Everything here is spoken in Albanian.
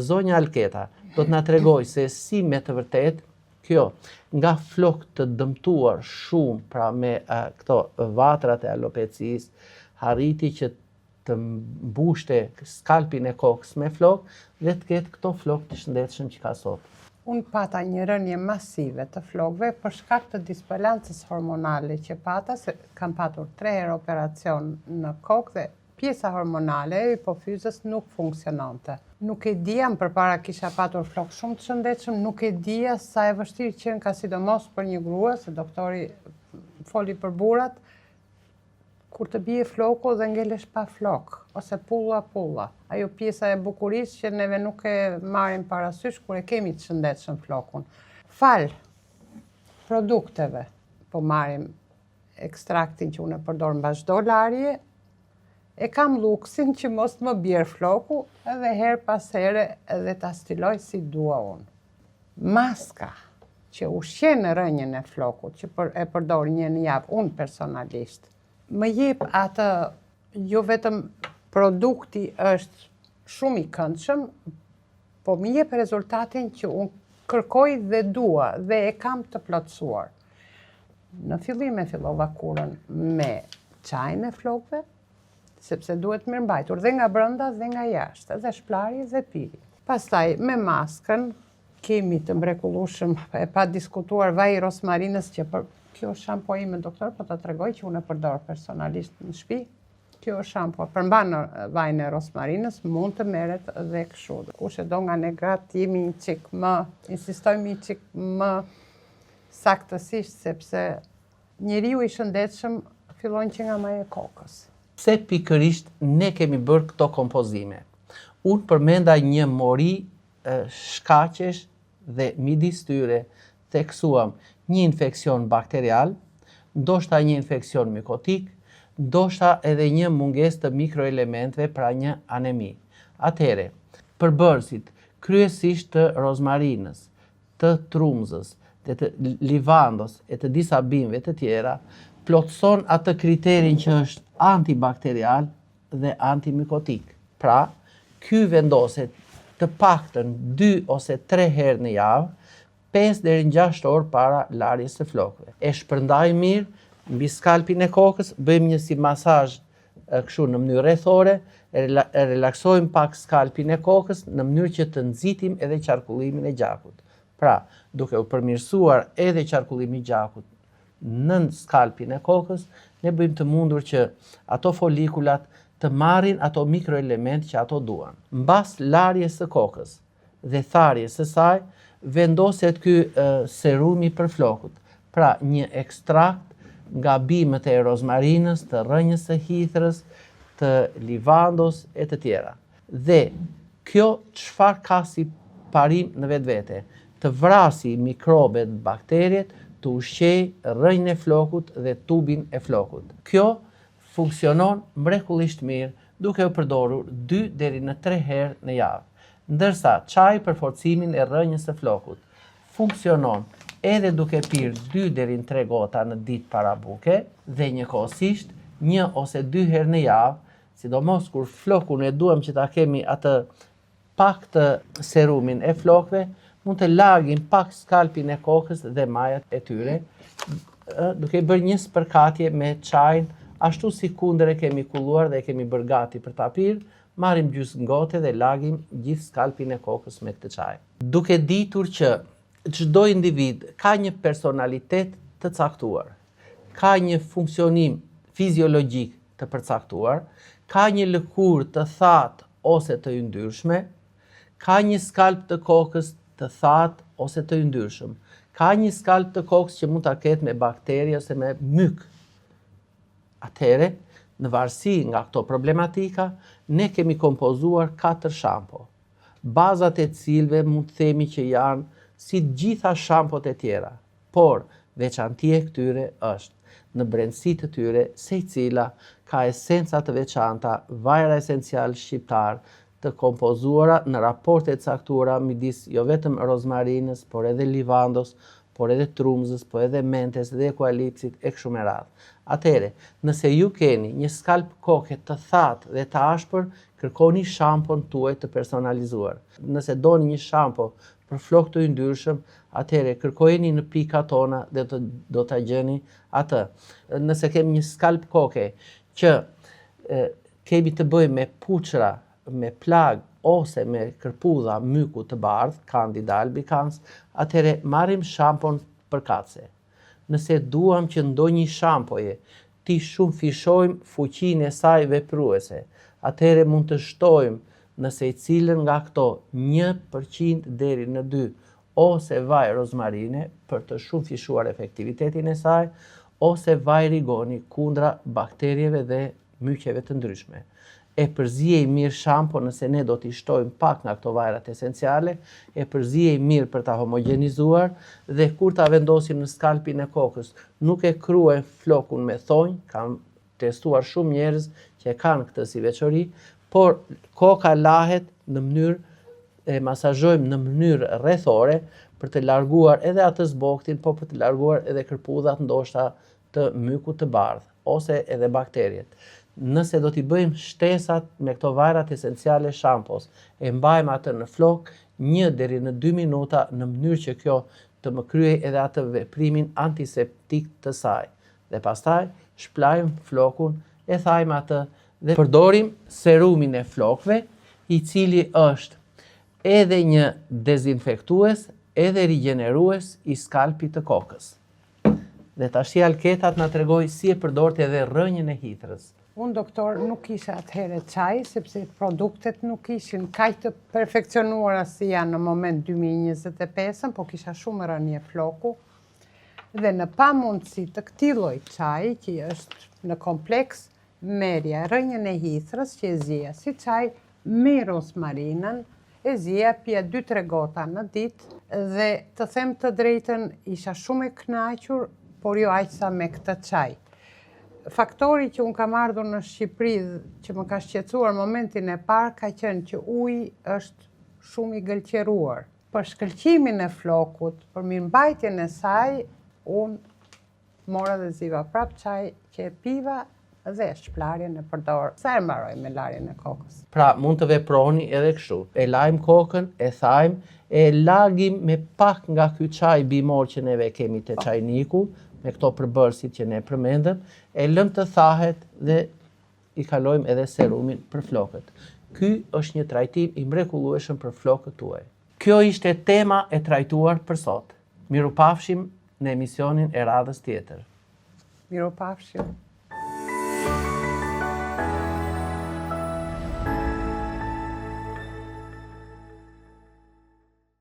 zonja Alketa do të na tregoj se si me të vërtet kjo nga flok të dëmtuar shumë pra me këto vatrat e alopecisë arriti që të mbushte skalpin e kokës me flok dhe të ketë këto flok të shëndetshëm që ka sot. Unë pata një rënje masive të flokëve për shkak të disbalancës hormonale që pata, se kam patur 3 herë operacion në kokë dhe pjesa hormonale e hipofizës nuk funksionante. Nuk e dija, përpara kisha patur flok shumë të shëndetshëm, nuk e dija sa e vështirë qenë ka sidomos për një grua, se doktori foli për burrat, kur të bie floku dhe ngelesh pa flok, ose pulla. Ajo pjesa e bukurisë që neve nuk e marrim parasysh kur e kemi të shëndetshëm flokun. Fal produkteve, po marrim ekstraktin që unë e përdor mba çdo larje, e kam luksin që mos më bjerë floku edhe her pas here edhe ta stiloj si dua unë. Maska që ushqen rënjën e flokut, që e përdor një në javë, unë personalisht, më jep atë, jo vetëm produkti është shumë i këndshëm, po më jep rezultatin që unë kërkoj dhe dua dhe e kam të plotësuar. Në fillim e fillova kurën me çajin e flokëve, sepse duhet mirëmbajtur dhe nga brenda dhe nga jashtë, dhe shplari dhe piri. Pastaj me maskën kemi të mrekullueshëm, e pa diskutuar vaji rosmarinës që kjo është shampo ime doktor, po ta tregoj që unë e përdor personalisht në shtëpi. Kjo është shampo, përmban vajin e rosmarinës, mund të merret dhe kështu. Kush e do nga ne gratë jemi një çik më, insistojmë një çik më saktësisht sepse njeriu i shëndetshëm fillon që nga maja e kokës. Pse pikërisht ne kemi bërë këto kompozime? Unë përmenda një mori shkaqesh dhe midis tyre theksuam një infekcion bakterial, ndoshta një infekcion mikotik, ndoshta edhe një mungesë të mikroelementeve pra një anemi. Atëhere, përbërësit kryesisht të rozmarinës, të trumzës, të livandos e të disa bimëve të tjera, plotëson atë kriterin që është antibakterial dhe antimikotik. Pra, ky vendoset të paktën 2 ose 3 herë në javë, 5 deri në 6 orë para larjes së flokëve. E shpërndaj mirë mbi skalpin e kokës, bëjmë një si masazh kështu në mënyrë rrethore, relaksojmë pak skalpin e kokës në mënyrë që të nxitim edhe qarkullimin e gjakut. Pra, duke u përmirësuar edhe qarkullimi i gjakut nën skalpin e kokës, ne bëjmë të mundur që ato folikulat të marrin ato mikroelement që ato duan. Mbas larjes së kokës dhe tharjes së saj, vendoset ky serumi për flokut. Pra, një ekstrakt nga bimët e rozmarinës, të rënjës së hithrës, të livandos e të tjera. Dhe kjo çfarë ka si parim në vetvete? Të vrasi mikrobet, bakteriet, të ushqej rënjën e flokut dhe tubin e flokut. Kjo funksionon mrekullisht mirë duke u përdorur 2 deri në 3 herë në javë. Ndërsa çaji për forcimin e rënjës së flokut funksionon edhe duke pirë 2 deri në 3 gota në ditë para buke dhe njëkohësisht 1 ose 2 herë në javë, sidomos kur flokun e duam që ta kemi atë pak të serumin e flokëve, mund të lagim pak skalpin e kokës dhe majat e tyre, duke bërë një spërkatje me çajin, ashtu si kundër e kemi kulluar dhe e kemi bërë gati për ta pirë, marrim gjysmë gote dhe lagim gjithë skalpin e kokës me këtë çaj. Duke ditur që çdo individ ka një personalitet të caktuar, ka një funksionim fiziologjik të përcaktuar, ka një lëkurë të thatë ose të yndyrshme, ka një skalp të kokës të thatë ose të yndyrshëm, ka një skalp të kokës që mund ta ketë me bakteri ose me myk. Atëhere, në varësi nga këto problematika, ne kemi kompozuar 4 shampo, bazat e cilëve mund të themi që janë si gjitha shampot e tjera, por veçantia e këtyre është në brendësi të tyre secila ka esenca të veçanta, vajra esencial shqiptar të kompozuara në raporte të caktuara midis jo vetëm rozmarinës, por edhe livandos, por edhe trumzës, po edhe mentes dhe eukalipsit e kështu me radhë. Atëhere, nëse ju keni një skalp koke të thatë dhe të ashpër, kërkoni shampon tuaj të personalizuar. Nëse doni një shampo për flokë të yndyrshëm, atëhere kërkojeni në pika tona dhe do ta gjeni atë. Nëse kemi një skalp koke që kemi të bëjmë me puçra, me plag ose me kërpudha myku të bardhë, Candida albicans, atëhere marrim shampon përkatëse. Nëse duam që ndonjë shampoje ti shumë fishojmë fuqinë e saj vepruese, atëhere mund të shtojmë në secilën nga këto 1% deri në 2 ose vaj rozmarine për të shumë fishuar efektivitetin e saj, ose vaj rigoni kundra bakterieve dhe myqeve të ndryshme. E përzijej mirë shampo nëse ne do t'i shtojmë pak nga këto vajrat esenciale, e përzijej mirë për ta homogenizuar dhe kur ta vendosim në skalpin e kokës, nuk e kryen flokun me thonjë, kam testuar shumë njerëz që kanë këtë si veçori, por koka lahet në mënyrë, e masazhojmë në mënyrë rrethore për të larguar edhe atë zboktin, po për të larguar edhe kërpudhat ndoshta të mykut të bardhë ose edhe bakteriet. Nëse do t'i bëjmë shtesat me këto vajrat esenciale shampos, e mbajmë atë në flok 1 deri në 2 minuta në mënyrë që kjo të më kryej edhe atë veprimin antiseptik të saj. Dhe pastaj shplajmë flokun, e thajmë atë dhe përdorim serumin e flokëve, i cili është edhe një dezinfektues, edhe rigjenerues i skalpit të kokës. Dhe tash Alketat na tregoi si e përdorte edhe rrënjën e hithërës. Unë, doktor, nuk isha atëhere qaj, sepse produktet nuk ishin kaq të perfekcionuara si janë në moment 2025, po kisha shumë rënje floku. Dhe në pamundësi të këtij lloji çaji, që është në kompleks, merja rrënjën e hithërës që e zija si çaj me rozmarinën, e zija pija 2-3 gota në ditë dhe të them të drejtën isha shumë e kënaqur, por jo aq sa me këtë çaj. Faktori që unë kam ardhur në Shqipëri që më ka shqetësuar momentin e parë ka qenë që uji është shumë i gëlqeruar. Për shkëlqimin e flokut, për mirëmbajtjen e saj, unë mora dhe ziva prap çaj që e piva dhe shplarjen e përdor. Sa e mbaroj me larjen e kokës. Pra, mund të veproni edhe kështu. E lajmë kokën, e thajmë, e lagim me pak nga ky çaj bimor që neve kemi te çajniku, me këto përbërësit që ne përmendëm, e lëm të thahet dhe i kalojmë edhe serumin për flokët. Ky është një trajtim i mrekullueshëm për flokët tuaj. Kjo ishte tema e trajtuar për sot. Mirupafshim në emisionin e radhës tjetër. Mirupafshim.